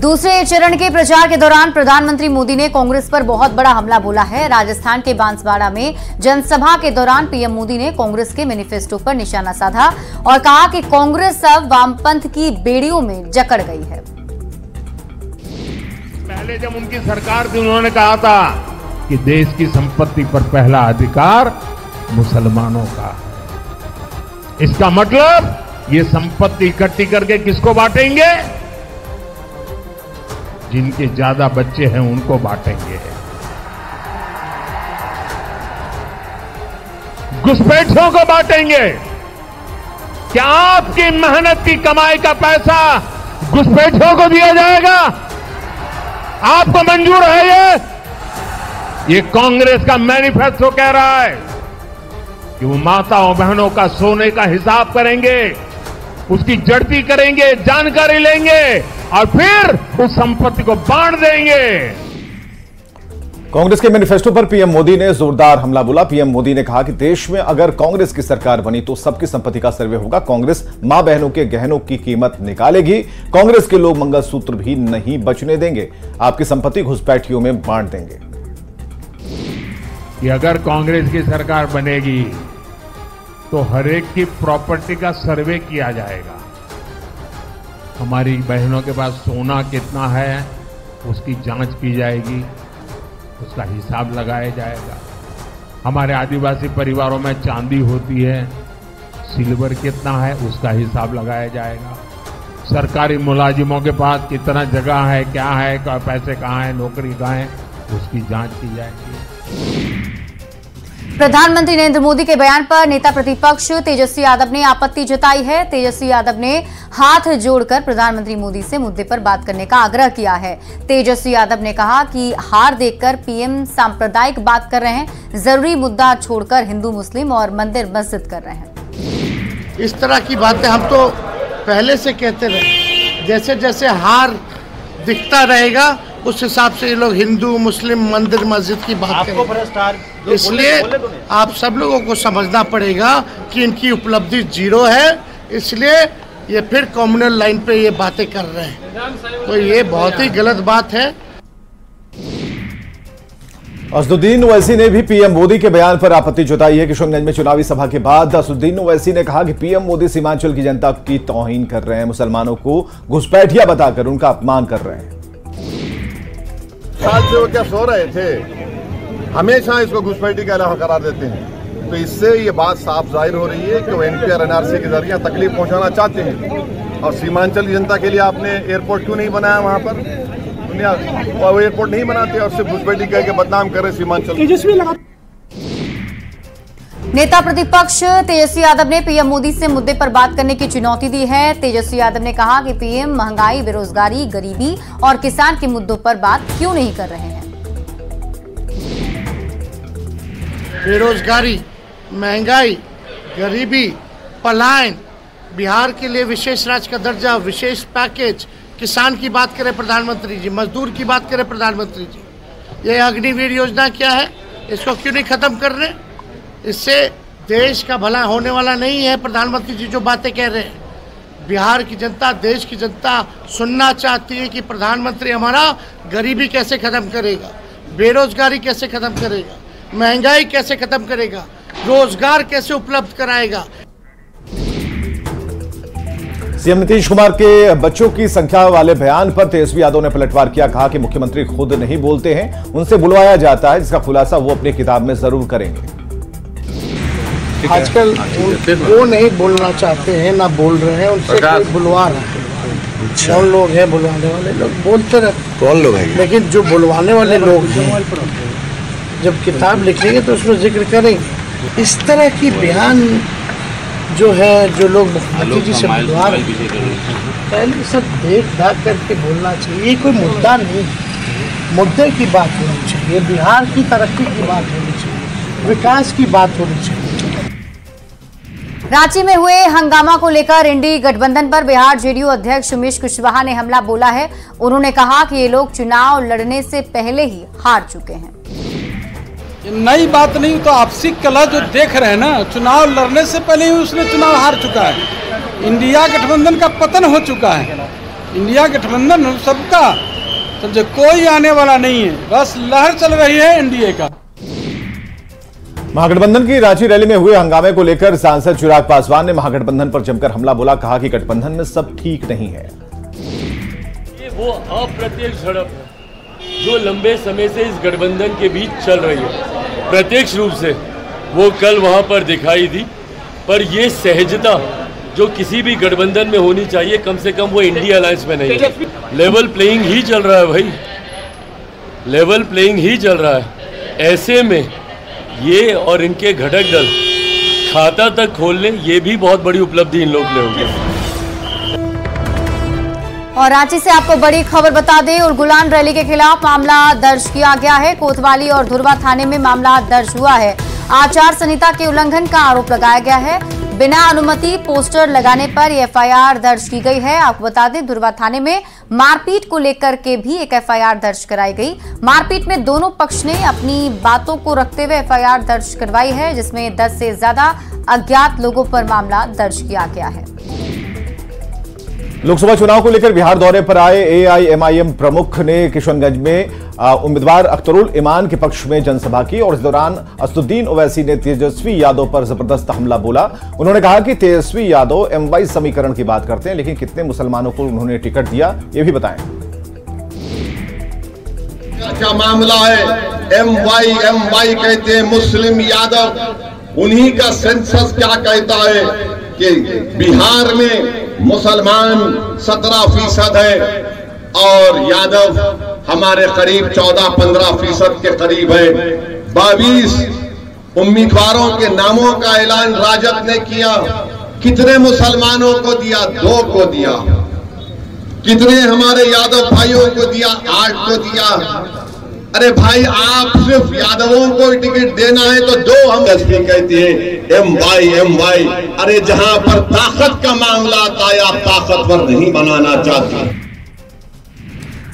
दूसरे चरण के प्रचार के दौरान प्रधानमंत्री मोदी ने कांग्रेस पर बहुत बड़ा हमला बोला है। राजस्थान के बांसवाड़ा में जनसभा के दौरान पीएम मोदी ने कांग्रेस के मैनिफेस्टो पर निशाना साधा और कहा कि कांग्रेस अब वामपंथ की बेड़ियों में जकड़ गई है। पहले जब उनकी सरकार थी उन्होंने कहा था कि देश की संपत्ति पर पहला अधिकार मुसलमानों का। इसका मतलब ये संपत्ति इकट्ठी करके किसको बांटेंगे? जिनके ज्यादा बच्चे हैं उनको बांटेंगे। घुसपैठियों को बांटेंगे। क्या आपकी मेहनत की कमाई का पैसा घुसपैठियों को दिया जाएगा? आपको मंजूर है? ये कांग्रेस का मैनिफेस्टो कह रहा है कि वो माताओं बहनों का सोने का हिसाब करेंगे, उसकी जड़ती करेंगे, जानकारी लेंगे और फिर उस संपत्ति को बांट देंगे। कांग्रेस के मैनिफेस्टो पर पीएम मोदी ने जोरदार हमला बोला। पीएम मोदी ने कहा कि देश में अगर कांग्रेस की सरकार बनी तो सबकी संपत्ति का सर्वे होगा। कांग्रेस मां बहनों के गहनों की कीमत निकालेगी। कांग्रेस के लोग मंगलसूत्र भी नहीं बचने देंगे। आपकी संपत्ति घुसपैठियों में बांट देंगे। कि अगर कांग्रेस की सरकार बनेगी तो हर एक की प्रॉपर्टी का सर्वे किया जाएगा। हमारी बहनों के पास सोना कितना है उसकी जांच की जाएगी, उसका हिसाब लगाया जाएगा। हमारे आदिवासी परिवारों में चांदी होती है, सिल्वर कितना है उसका हिसाब लगाया जाएगा। सरकारी मुलाजिमों के पास कितना जगह है, क्या है, पैसे कहाँ है, नौकरी कहाँ है, उसकी जांच की जाएगी। प्रधानमंत्री नरेंद्र मोदी के बयान पर नेता प्रतिपक्ष तेजस्वी यादव ने आपत्ति जताई है। तेजस्वी यादव ने हाथ जोड़कर प्रधानमंत्री मोदी से मुद्दे पर बात करने का आग्रह किया है। तेजस्वी यादव ने कहा कि हार देखकर पीएम सांप्रदायिक बात कर रहे हैं, जरूरी मुद्दा छोड़कर हिंदू मुस्लिम और मंदिर मस्जिद कर रहे हैं। इस तरह की बातें हम तो पहले से कहते रहे, जैसे जैसे हार दिखता रहेगा उस हिसाब से ये लोग हिंदू मुस्लिम मंदिर मस्जिद की बात करें। इसलिए आप सब लोगों को समझना पड़ेगा कि इनकी उपलब्धि जीरो है, इसलिए ये फिर कम्युनल लाइन पे ये बातें कर रहे हैं, तो ये बहुत ही गलत बात है। असदुद्दीन ओवैसी ने भी पीएम मोदी के बयान पर आपत्ति जताई है। किशनगंज में चुनावी सभा के बाद असदुद्दीन ओवैसी ने कहा कि पीएम मोदी सीमांचल की जनता की तौहीन कर रहे हैं, मुसलमानों को घुसपैठिया बताकर उनका अपमान कर रहे हैं। साल से वो क्या सो रहे थे? हमेशा इसको घुसपैठी का इलाका करार देते हैं। तो इससे ये बात साफ जाहिर हो रही है कि वो एनपीआर एनआरसी के जरिए तकलीफ पहुंचाना चाहते हैं। और सीमांचल की जनता के लिए आपने एयरपोर्ट क्यों नहीं बनाया? वहां पर दुनिया वो एयरपोर्ट नहीं बनाते और सिर्फ घुसपैठी कह के बदनाम कर रहे सीमांचल। नेता प्रतिपक्ष तेजस्वी यादव ने पीएम मोदी से मुद्दे पर बात करने की चुनौती दी है। तेजस्वी यादव ने कहा कि पीएम महंगाई, बेरोजगारी, गरीबी और किसान के मुद्दों पर बात क्यों नहीं कर रहे हैं। बेरोजगारी, महंगाई, गरीबी, पलायन, बिहार के लिए विशेष राज्य का दर्जा, विशेष पैकेज, किसान की बात करें प्रधानमंत्री जी, मजदूर की बात करें प्रधानमंत्री जी। ये अग्निवीर योजना क्या है, इसको क्यों नहीं खत्म कर रहे? इससे देश का भला होने वाला नहीं है। प्रधानमंत्री जी जो बातें कह रहे हैं, बिहार की जनता, देश की जनता सुनना चाहती है कि प्रधानमंत्री हमारा गरीबी कैसे खत्म करेगा, बेरोजगारी कैसे खत्म करेगा, महंगाई कैसे खत्म करेगा, रोजगार कैसे उपलब्ध कराएगा। सीएम नीतीश कुमार के बच्चों की संख्या वाले बयान पर तेजस्वी यादव ने पलटवार किया। कहा कि मुख्यमंत्री खुद नहीं बोलते हैं, उनसे बुलवाया जाता है, जिसका खुलासा वो अपनी किताब में जरूर करेंगे। आजकल वो नहीं बोलना चाहते हैं, ना बोल रहे हैं, उनसे कोई बुलवा रहा है। कौन लोग हैं बुलवाने वाले? लोग बोलते रहते, कौन लोग हैं? लेकिन जो बुलवाने वाले लोग हैं, जब किताब लिखेंगे तो उसमें जिक्र करेंगे। इस तरह की बयान जो है, जो लोग मुख्यमंत्री जी से बुलवा रहे हैं, पहले सब देख दाख करके बोलना चाहिए। ये कोई मुद्दा नहीं, मुद्दे की बात होनी चाहिए, बिहार की तरक्की की बात होनी चाहिए, विकास की बात होनी चाहिए। रांची में हुए हंगामा को लेकर इंडी गठबंधन पर बिहार जेडीयू अध्यक्ष उमेश कुशवाहा ने हमला बोला है। उन्होंने कहा कि ये लोग चुनाव लड़ने से पहले ही हार चुके हैं। नई बात नहीं, तो आपसी कलह जो देख रहे हैं ना, चुनाव लड़ने से पहले ही उसने चुनाव हार चुका है। इंडिया गठबंधन का पतन हो चुका है। इंडिया गठबंधन सबका, समझे कोई आने वाला नहीं है, बस लहर चल रही है एनडीए का। महागठबंधन की रांची रैली में हुए हंगामे को लेकर सांसद चिराग पासवान ने महागठबंधन पर जमकर हमला बोला। कहा कि गठबंधन में सब ठीक नहीं है। ये वो अप्रत्यक्ष झड़प है जो लंबे समय से इस गठबंधन के बीच चल रही है। प्रत्यक्ष रूप से वो कल वहां पर दिखाई दी, पर ये सहजता जो किसी भी गठबंधन में होनी चाहिए, कम से कम वो इंडिया अलायंस में नहीं है। लेवल प्लेइंग ही चल रहा है भाई, लेवल प्लेइंग ही चल रहा है। ऐसे में ये और इनके घटक दल खाता तक खोल लें, ये भी बहुत बड़ी उपलब्धि इन लोग के लिए होगी। और रांची से आपको बड़ी खबर बता दें, उर्गुलान रैली के खिलाफ मामला दर्ज किया गया है। कोतवाली और धुर्वा थाने में मामला दर्ज हुआ है। आचार संहिता के उल्लंघन का आरोप लगाया गया है। बिना अनुमति पोस्टर लगाने पर एफआईआर दर्ज की गई है। आपको बता दें, धुर्वा थाने में मारपीट को लेकर के भी एक एफआईआर दर्ज कराई गई। मारपीट में दोनों पक्ष ने अपनी बातों को रखते हुए एफआईआर दर्ज करवाई है, जिसमें 10 से ज्यादा अज्ञात लोगों पर मामला दर्ज किया गया है। लोकसभा चुनाव को लेकर बिहार दौरे पर आए एआईएमआईएम प्रमुख ने किशनगंज में उम्मीदवार अख्तरुल इमान के पक्ष में जनसभा की और इस दौरान असदुद्दीन ओवैसी ने तेजस्वी यादव पर जबरदस्त हमला बोला। उन्होंने कहा कि तेजस्वी यादव एमवाई समीकरण की बात करते हैं, लेकिन कितने मुसलमानों को उन्होंने टिकट दिया, ये भी बताएं। क्या मामला है? एमवाई कहते हैं मुस्लिम यादव। उन्हीं का सेंसस क्या कहता है कि बिहार में मुसलमान 17% है और यादव हमारे करीब 14-15% के करीब है। 22 उम्मीदवारों के नामों का ऐलान राजद ने किया। कितने मुसलमानों को दिया? 2 को दिया। कितने हमारे यादव भाइयों को दिया? 8 को दिया। अरे भाई, आप सिर्फ यादवों को टिकट देना है तो 2 हम कहती है एमवाई। अरे जहां पर ताकत का मामला आता है आप ताकतवर नहीं बनाना चाहते।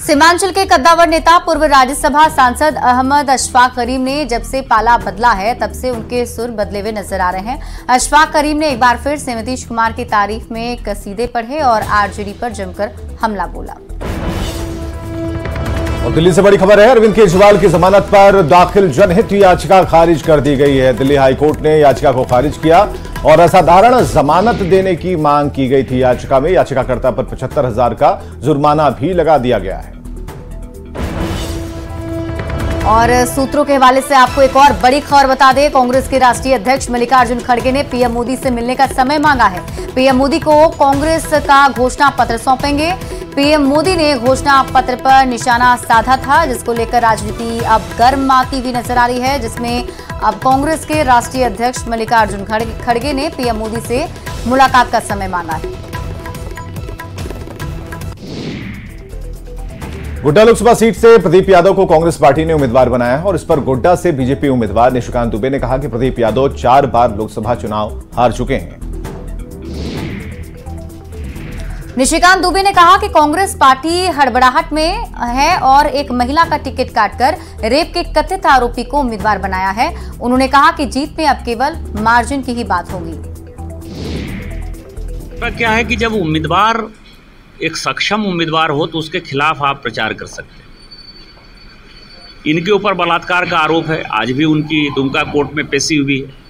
सीमांचल के कद्दावर नेता पूर्व राज्यसभा सांसद अहमद अशफाक करीम ने जब से पाला बदला है तब से उनके सुर बदले हुए नजर आ रहे हैं। अशफाक करीम ने एक बार फिर से नीतीश कुमार की तारीफ में कसीदे पढ़े और आरजेडी पर जमकर हमला बोला। और दिल्ली से बड़ी खबर है, अरविंद केजरीवाल की जमानत पर दाखिल जनहित याचिका खारिज कर दी गई है। दिल्ली हाईकोर्ट ने याचिका को खारिज किया और असाधारण जमानत देने की मांग की गई थी। याचिका में याचिकाकर्ता पर 75,000 का जुर्माना भी लगा दिया गया है। और सूत्रों के हवाले से आपको एक और बड़ी खबर बता दें, कांग्रेस के राष्ट्रीय अध्यक्ष मल्लिकार्जुन खड़गे ने पीएम मोदी से मिलने का समय मांगा है। पीएम मोदी को कांग्रेस का घोषणा पत्र सौंपेंगे। पीएम मोदी ने घोषणा पत्र पर निशाना साधा था, जिसको लेकर राजनीति अब गर्म आती हुई नजर आ रही है, जिसमें अब कांग्रेस के राष्ट्रीय अध्यक्ष मल्लिकार्जुन खड़गे ने पीएम मोदी से मुलाकात का समय मांगा है। गोड्डा लोकसभा सीट से प्रदीप यादव को कांग्रेस पार्टी ने उम्मीदवार बनाया है और इस पर गोड्डा से बीजेपी उम्मीदवार निशिकांत दुबे ने कहा कि प्रदीप यादव 4 बार लोकसभा चुनाव हार चुके हैं। निशिकांत दुबे ने कहा कि कांग्रेस पार्टी हड़बड़ाहट में है और एक महिला का टिकट काटकर रेप के कथित आरोपी को उम्मीदवार बनाया है। उन्होंने कहा कि जीत में अब केवल मार्जिन की ही बात होगी। क्या है कि जब उम्मीदवार एक सक्षम उम्मीदवार हो तो उसके खिलाफ आप प्रचार कर सकते हैं। इनके ऊपर बलात्कार का आरोप है, आज भी उनकी दुमका कोर्ट में पेशी हुई है।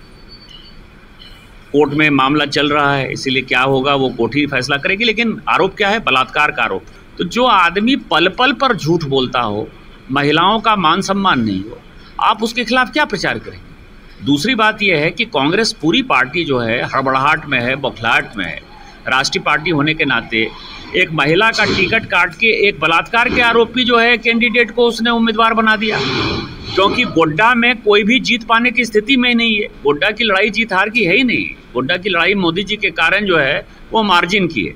कोर्ट में मामला चल रहा है, इसीलिए क्या होगा वो कोर्ट ही फैसला करेगी। लेकिन आरोप क्या है? बलात्कार का आरोप। तो जो आदमी पल पल पर झूठ बोलता हो, महिलाओं का मान सम्मान नहीं हो, आप उसके खिलाफ क्या प्रचार करेंगे? दूसरी बात यह है कि कांग्रेस पूरी पार्टी जो है हड़बड़ाहट में है, बौखलाहट में है। राष्ट्रीय पार्टी होने के नाते एक महिला का टिकट काट के एक बलात्कार के आरोपी जो है कैंडिडेट को उसने उम्मीदवार बना दिया, क्योंकि गोड्डा में कोई भी जीत पाने की स्थिति में नहीं है। गोड्डा की लड़ाई जीत हार की है ही नहीं। गोड्डा की लड़ाई मोदी जी के कारण जो है वो मार्जिन की है।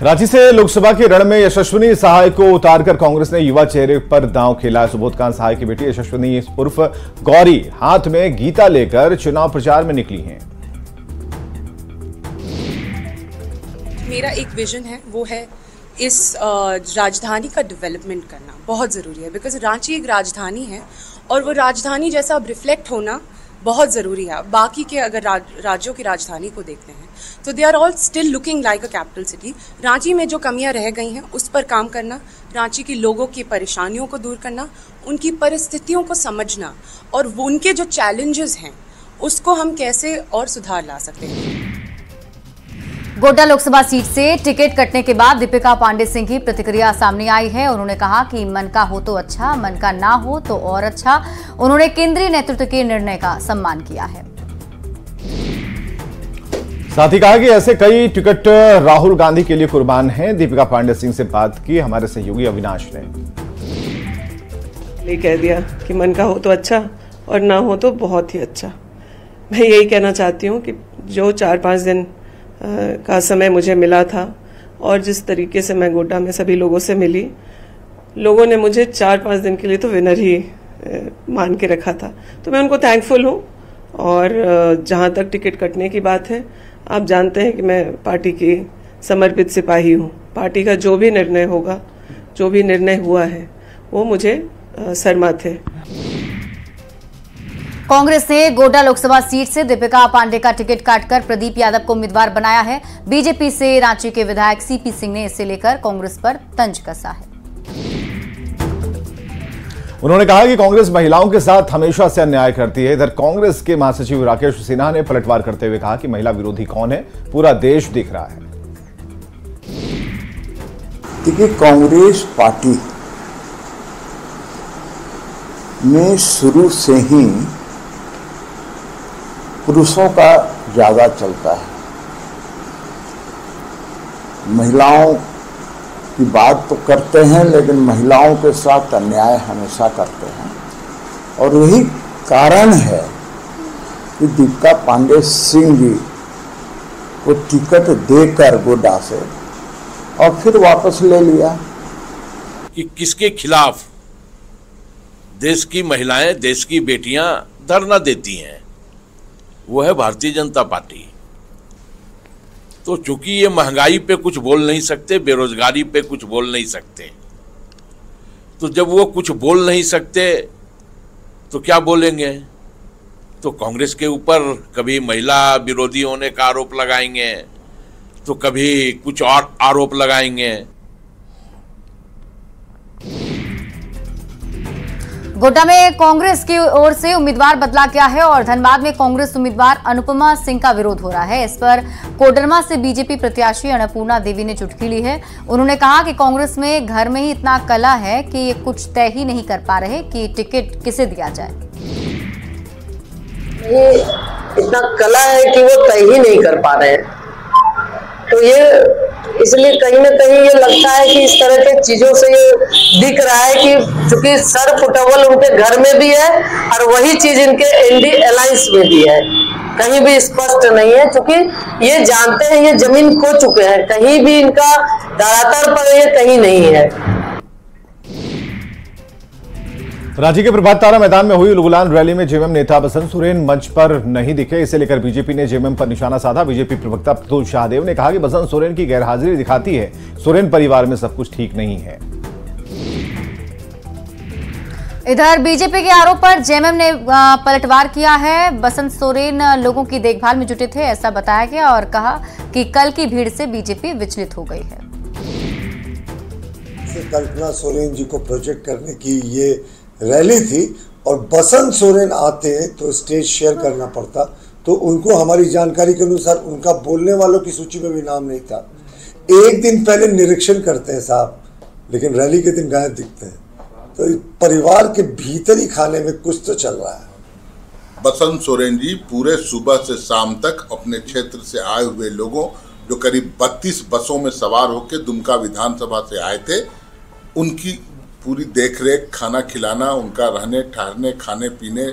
रांची से लोकसभा के रण में यशस्विनी सहाय को उतारकर कांग्रेस ने युवा चेहरे पर दांव खेला। सुबोधकांत सहाय की बेटी यशस्विनी उर्फ गौरी हाथ में गीता लेकर चुनाव प्रचार में निकली हैं। मेरा एक विजन है, वो है इस राजधानी का डेवलपमेंट करना बहुत ज़रूरी है। बिकॉज रांची एक राजधानी है और वो राजधानी जैसा अब रिफ्लेक्ट होना बहुत ज़रूरी है। बाकी के अगर राज्यों की राजधानी को देखते हैं तो they are all still looking like a capital city. Ranchi में जो कमियां रह गई हैं उस पर काम करना, रांची के लोगों की परेशानियों को दूर करना, उनकी परिस्थितियों को समझना और उनके जो चैलेंजेस हैं उसको हम कैसे और सुधार ला सकते हैं। गोड्डा लोकसभा सीट से टिकट कटने के बाद दीपिका पांडे सिंह की प्रतिक्रिया सामने आई है। उन्होंने कहा कि मन का हो तो अच्छा, मन का ना हो तो और अच्छा। उन्होंने केंद्रीय नेतृत्व के निर्णय का सम्मान किया है। साथ ही कहा कि ऐसे कई टिकट राहुल गांधी के लिए कुर्बान हैं। दीपिका पांडे सिंह से बात की हमारे सहयोगी अविनाश ने। ये कह दिया कि मन का हो तो अच्छा और ना हो तो बहुत ही अच्छा। मैं यही कहना चाहती हूँ कि जो 4-5 दिन का समय मुझे मिला था और जिस तरीके से मैं गोड्डा में सभी लोगों से मिली, लोगों ने मुझे 4-5 दिन के लिए तो विनर ही मान के रखा था। तो मैं उनको थैंकफुल हूँ। और जहाँ तक टिकट कटने की बात है, आप जानते हैं कि मैं पार्टी की समर्पित सिपाही हूँ। पार्टी का जो भी निर्णय होगा, जो भी निर्णय हुआ है, वो मुझे सहमत है। कांग्रेस ने गोड्डा लोकसभा सीट से दीपिका पांडे का टिकट काटकर प्रदीप यादव को उम्मीदवार बनाया है। बीजेपी से रांची के विधायक सीपी सिंह ने इसे लेकर कांग्रेस पर तंज कसा है। उन्होंने कहा कि कांग्रेस महिलाओं के साथ हमेशा से अन्याय करती है। इधर कांग्रेस के महासचिव राकेश सिन्हा ने पलटवार करते हुए कहा कि महिला विरोधी कौन है, पूरा देश दिख रहा है। देखिए, कांग्रेस पार्टी में शुरू से ही पुरुषों का ज्यादा चलता है। महिलाओं की बात तो करते हैं, लेकिन महिलाओं के साथ अन्याय हमेशा करते हैं। और यही कारण है कि दीपिका पांडे सिंह जी को टिकट देकर गोड्डा से और फिर वापस ले लिया। कि किसके खिलाफ देश की महिलाएं, देश की बेटियां धरना देती हैं, वो है भारतीय जनता पार्टी। तो चूंकि ये महंगाई पे कुछ बोल नहीं सकते, बेरोजगारी पे कुछ बोल नहीं सकते, तो जब वो कुछ बोल नहीं सकते तो क्या बोलेंगे? तो कांग्रेस के ऊपर कभी महिला विरोधी होने का आरोप लगाएंगे, तो कभी कुछ और आरोप लगाएंगे। गोड्डा में कांग्रेस की ओर से उम्मीदवार बदला गया है और धनबाद में कांग्रेस उम्मीदवार अनुपमा सिंह का विरोध हो रहा है। इस पर कोडरमा से बीजेपी प्रत्याशी अन्नपूर्णा देवी ने चुटकी ली है। उन्होंने कहा कि कांग्रेस में घर में ही इतना कला है कि ये कुछ तय ही नहीं कर पा रहे कि टिकट किसे दिया जाए। ये इतना कला है कि वो तय ही नहीं कर पा रहे हैं। तो ये इसलिए कहीं ना कहीं ये लगता है कि इस तरह के चीजों से ये दिख रहा है कि चूंकि सर फुटबॉल उनके घर में भी है और वही चीज इनके एनडी अलायंस में भी है, कहीं भी स्पष्ट नहीं है। चूंकि ये जानते हैं ये जमीन खो चुके हैं, कहीं भी इनका धरातल पर ये कहीं नहीं है। रांची के प्रभात तारा मैदान में हुई गुलान रैली में जेएमएम नेता बसंत सोरेन मंच पर नहीं दिखे। इसे लेकर बीजेपी ने जेएमएम पर निशाना साधा। बीजेपी प्रवक्ता प्रतुल शाहदेव ने कहा कि बसंत सोरेन की गैरहाजिरी दिखाती है सोरेन परिवार में सब कुछ ठीक नहीं है। इधर बीजेपी के आरोप पर जेएमएम ने पलटवार किया है। बसंत सोरेन लोगों की देखभाल में जुटे थे, ऐसा बताया गया और कहा कि कल की भीड़ से बीजेपी विचलित हो गई है। कल्पना सोरेन जी को प्रोजेक्ट करने की ये रैली थी और बसंत सोरेन आते हैं तो स्टेज शेयर करना पड़ता, तो उनको हमारी जानकारी के अनुसार उनका बोलने वालों की सूची में भी नाम नहीं था। एक दिन पहले निरीक्षण करते हैं साहब, लेकिन रैली के दिन गायब दिखते हैं। तो परिवार के भीतर ही खाने में कुछ तो चल रहा है। बसंत सोरेन जी पूरे सुबह से शाम तक अपने क्षेत्र से आए हुए लोगों, जो करीब 32 बसों में सवार होकर दुमका विधानसभा से आए थे, उनकी पूरी देखरेख, खाना खिलाना, उनका रहने ठहरने, खाने पीने,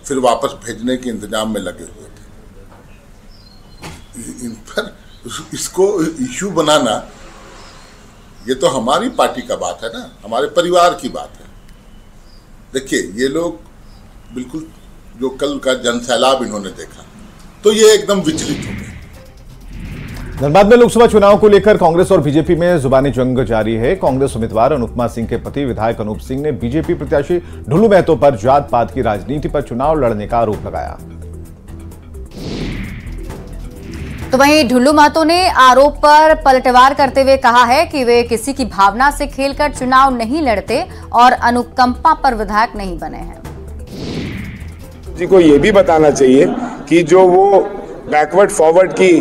फिर वापस भेजने के इंतजाम में लगे हुए थे। इन पर इसको इश्यू बनाना, ये तो हमारी पार्टी का बात है ना, हमारे परिवार की बात है। देखिए, ये लोग बिल्कुल जो कल का जनसैलाब इन्होंने देखा, तो ये एकदम विचलित हो गए। धनबाद में लोकसभा चुनाव को लेकर कांग्रेस और बीजेपी में जुबानी जंग जारी है। कांग्रेस उम्मीदवार अनुपमा सिंह के पति विधायक अनूप सिंह ने बीजेपी प्रत्याशी ढुल्लू महतो पर जात पात की राजनीति पर चुनाव लड़ने का आरोप लगाया। तो वहीं ढुल्लू महतो ने आरोप पर पलटवार करते हुए कहा है कि वे किसी की भावना से खेलकर चुनाव नहीं लड़ते और अनुकंपा पर विधायक नहीं बने हैं। जी को ये भी बताना चाहिए कि जो वो बैकवर्ड फॉरवर्ड की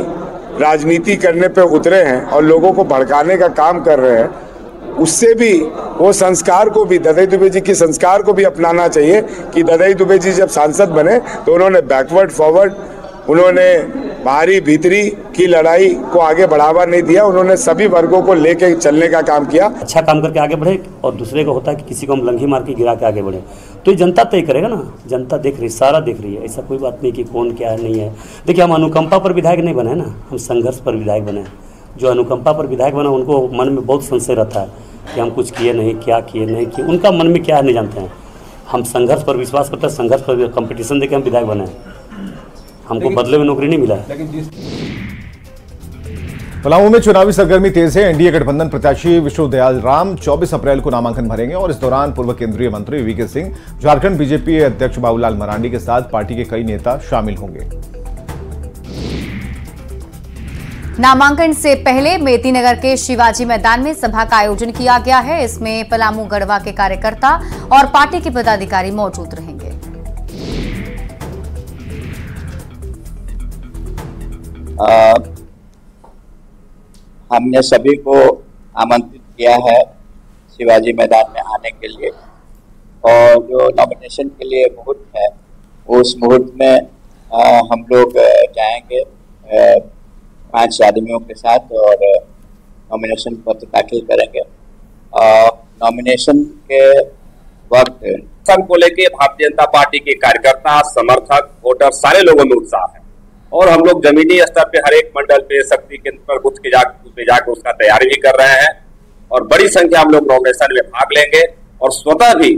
राजनीति करने पे उतरे हैं और लोगों को भड़काने का काम कर रहे हैं, उससे भी वो संस्कार को भी, ददई दुबे जी की संस्कार को भी अपनाना चाहिए कि ददई दुबे जी जब सांसद बने तो उन्होंने बैकवर्ड फॉरवर्ड, उन्होंने बाहरी भीतरी की लड़ाई को आगे बढ़ावा नहीं दिया, उन्होंने सभी वर्गों को लेके चलने का काम किया। अच्छा काम करके आगे बढ़े और दूसरे का होता है कि किसी को हम लंघी मार के गिरा के आगे बढ़े, तो ये जनता तय करेगा ना। जनता देख रही, सारा देख रही है, ऐसा कोई बात नहीं कि कौन क्या है नहीं है। देखिए हम अनुकंपा पर विधायक नहीं बने ना, हम संघर्ष पर विधायक बने। जो अनुकंपा पर विधायक बना उनको मन में बहुत संशय रहता है कि हम कुछ किए नहीं, क्या किए नहीं किए, उनका मन में क्या है नहीं जानते हैं। हम संघर्ष पर विश्वास करते हैं, संघर्ष पर कंपटीशन देके हम विधायक बने। हमको बदले में नौकरी नहीं मिला है। पलामू में चुनावी सरगर्मी तेज है। एनडीए गठबंधन प्रत्याशी विष्णुदयाल राम 24 अप्रैल को नामांकन भरेंगे और इस दौरान पूर्व केंद्रीय मंत्री वीके सिंह, झारखंड बीजेपी अध्यक्ष बाबूलाल मरांडी के साथ पार्टी के कई नेता शामिल होंगे। नामांकन से पहले मेतीनगर के शिवाजी मैदान में सभा का आयोजन किया गया है। इसमें पलामू गढ़वा के कार्यकर्ता और पार्टी के पदाधिकारी मौजूद रहेंगे। हमने सभी को आमंत्रित किया है शिवाजी मैदान में आने के लिए, और जो नॉमिनेशन के लिए मुहूर्त है उस मुहूर्त में हम लोग जाएंगे 5 आदमियों के साथ और नॉमिनेशन पत्र दाखिल करेंगे। नॉमिनेशन के वक्त संघ को लेके भारतीय जनता पार्टी के कार्यकर्ता, समर्थक, वोटर सारे लोगों में उत्साह है और हम लोग जमीनी स्तर पे हर एक मंडल पे, शक्ति केंद्र पर, बूथ पे जाकर उसका तैयारी भी कर रहे हैं और बड़ी संख्या हम लोग नॉमिनेशन में भाग लेंगे। और स्वतः भी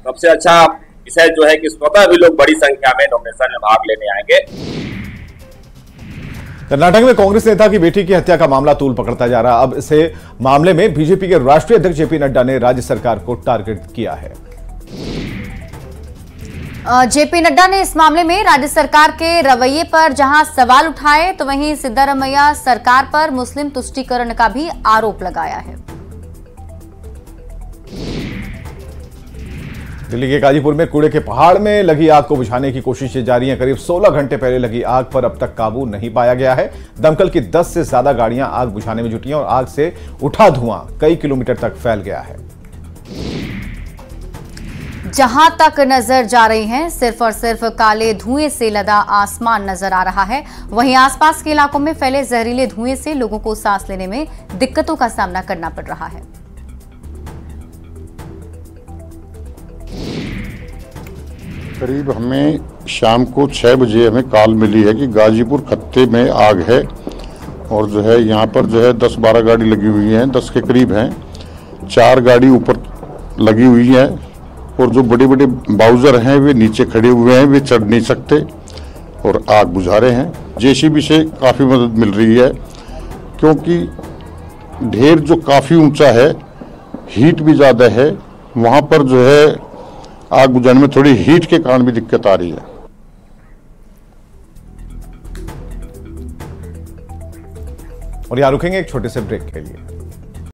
सबसे अच्छा विषय जो है कि स्वतः भी लोग बड़ी संख्या में नॉमिनेशन में भाग लेने आएंगे। कर्नाटक में कांग्रेस नेता की बेटी की हत्या का मामला तूल पकड़ता जा रहा। अब इसे मामले में बीजेपी के राष्ट्रीय अध्यक्ष जेपी नड्डा ने राज्य सरकार को टारगेट किया है। जेपी नड्डा ने इस मामले में राज्य सरकार के रवैये पर जहां सवाल उठाए, तो वहीं सिद्धारमैया सरकार पर मुस्लिम तुष्टीकरण का भी आरोप लगाया है। दिल्ली के गाजीपुर में कूड़े के पहाड़ में लगी आग को बुझाने की कोशिशें जारी हैं। करीब 16 घंटे पहले लगी आग पर अब तक काबू नहीं पाया गया है। दमकल की 10 से ज्यादा गाड़ियां आग बुझाने में जुटी हैं और आग से उठा धुआं कई किलोमीटर तक फैल गया है। जहां तक नजर जा रही हैं, सिर्फ और सिर्फ काले धुएं से लदा आसमान नजर आ रहा है। वहीं आसपास के इलाकों में फैले जहरीले धुएं से लोगों को सांस लेने में दिक्कतों का सामना करना पड़ रहा है। करीब हमें शाम को 6 बजे हमें कॉल मिली है कि गाजीपुर खत्ते में आग है और जो है यहाँ पर जो है 10-12 गाड़ी लगी हुई हैं, 10 के करीब हैं। 4 गाड़ी ऊपर लगी हुई है और जो बड़े बड़े बाउजर हैं वे नीचे खड़े हुए हैं, वे चढ़ नहीं सकते और आग बुझा रहे हैं। जेसीबी से काफ़ी मदद मिल रही है क्योंकि ढेर जो काफ़ी ऊंचा है, हीट भी ज़्यादा है, वहाँ पर जो है आग बुझाने में थोड़ी हीट के कारण भी दिक्कत आ रही है। और यहाँ रुकेंगे एक छोटे से ब्रेक के लिए।